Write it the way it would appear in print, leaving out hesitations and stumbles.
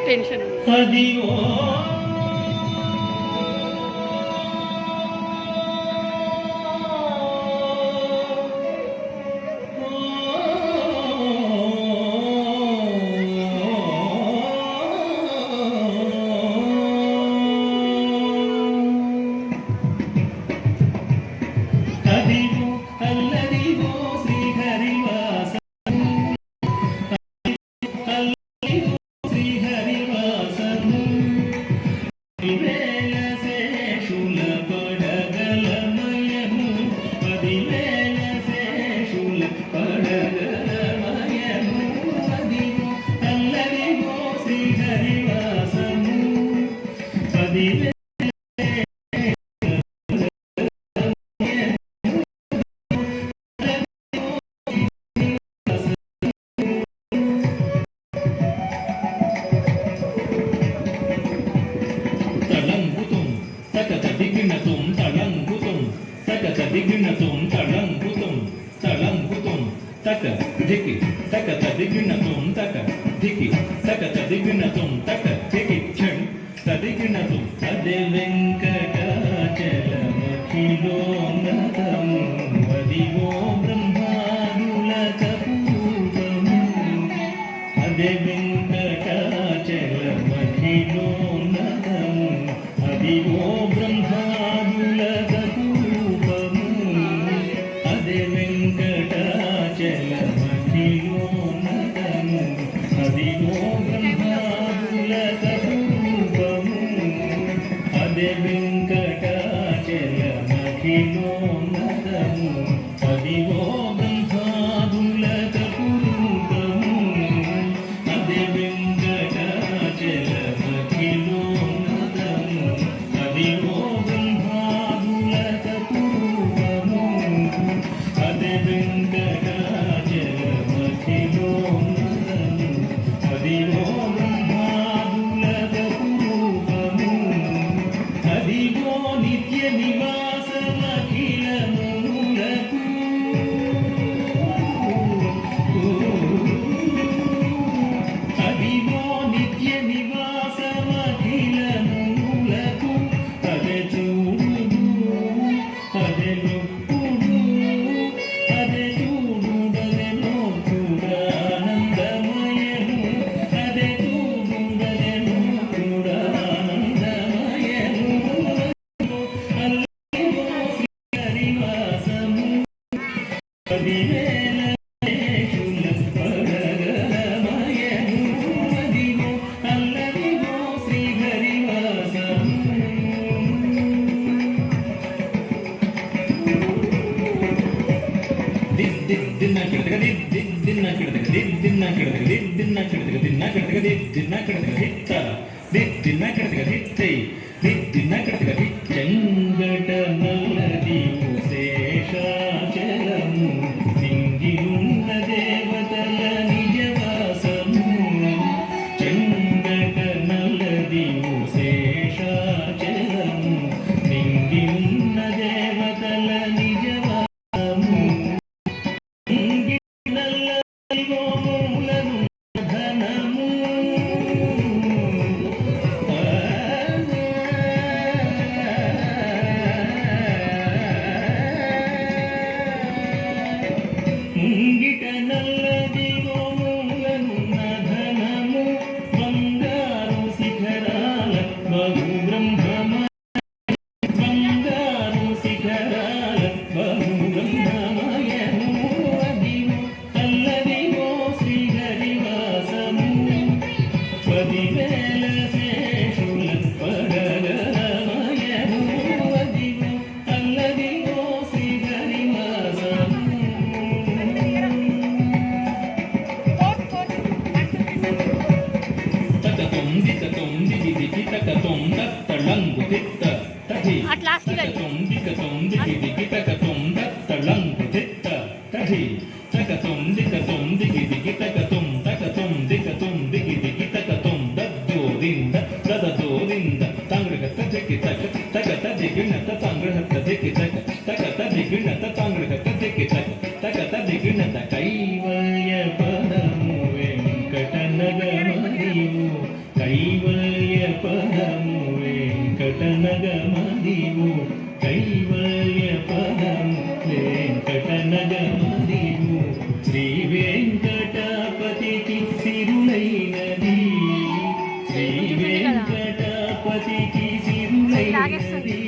tension धिकी तक तदिगिन तुम तक धिकी तक तदिगिन तुम तक धिकी क्षण तदिगिन तुम अदे वेंकटाचलमखिलो नतमु वदिवो ब्रह्मादुलकपूतमु अदे वेंकटाचलमखिलो नतमु अदिवो ब्रह्मादुलकपूतमु अदे वेंकटाचलमखिलो नतमु अदिवो ब्रह्मादुलकपूतमु अदे वेंकटाचलमखिलो नतमु अदिवो ब्रह्मादुलकपूतमु अदे वेंकटाचलमखिलो नतमु अदिवो ब्रह्मादुलकपूतमु अदे वेंकटाचलमखिलो नतमु अदिवो ब्रह्मादुलकपूतमु अदिवो नित्य निवासमखिलमूलकु अदिवो नित्य निवासमखिलमूलकु अदे చూడు अदे నొప్పుడు अदे చూడుడదే నోకుడానందమయము अदे చూడుడదే నోకుడానందమయము అల్లివో శ్రీహరివాసము పదివేల శేషుల పడగలమయము అదివో అల్లదివో శ్రీహరివాసము ದಿನ್ನ ಕಿಡದಗ ದಿನ್ನ ಕಿಡದಗ ದಿನ್ನ ಕಿಡದಗ ದಿನ್ನ ಕಿಡದಗ ದಿನ್ನ ಕಿಡದಗ ದಿನ್ನ ಕಿಡದಗ ಹಿತ್ತ ದಿನ್ನ ಕಿಡದಗ ಹಿತ್ತೈ ದಿನ್ನ ಕಿಡದಗ ಹಿಚ್ಚಂಗಟ ನಲ್ಲದಿವು శేషాచలము సింగిలున్న దేవతల నిజవాసము చెంగట నల్లదివు శేషాచలము సింగిలున్న దేవతల నిజవాసము ఇంగినల్లదివో మూలము ధనము ముంగిట నల్లదివో మూలనున్న ధనము బంగారు శిఖరాల బహు బ్రహ్మమ బంగారు శిఖరాల బహు బ్రహ్మమయము అదివో అల్లదివో శ్రీహరివాసము పదివేల శేషుల పడగలమయము అదివో అల్లదివో శ్రీహరివాసము తకతం దిగి దిగి తకతం తత్తళంగు తిత్త తహి తకతం దిగి దిగి తకతం తత్తళంగు తిత్త తహి తకతం దిగి దిగి తకతం దిగి దిగి తకతం దద్దోరింద దదదోరింద తాంగ్రగత దిగి తక తకత దిగినత తాంగ్రగత దిగి తక తకత దిగినత తాంగ్రగత దిగి తక తకత దిగినత కైవల్య పదము వెంకటనగమదివు కై వెంకటనగమదివు కైవల్య పదము వెంకటనగమదివు శ్రీ వెంకటపతికి సిరులైనది శ్రీ వెంకటపతికి సిరులైనది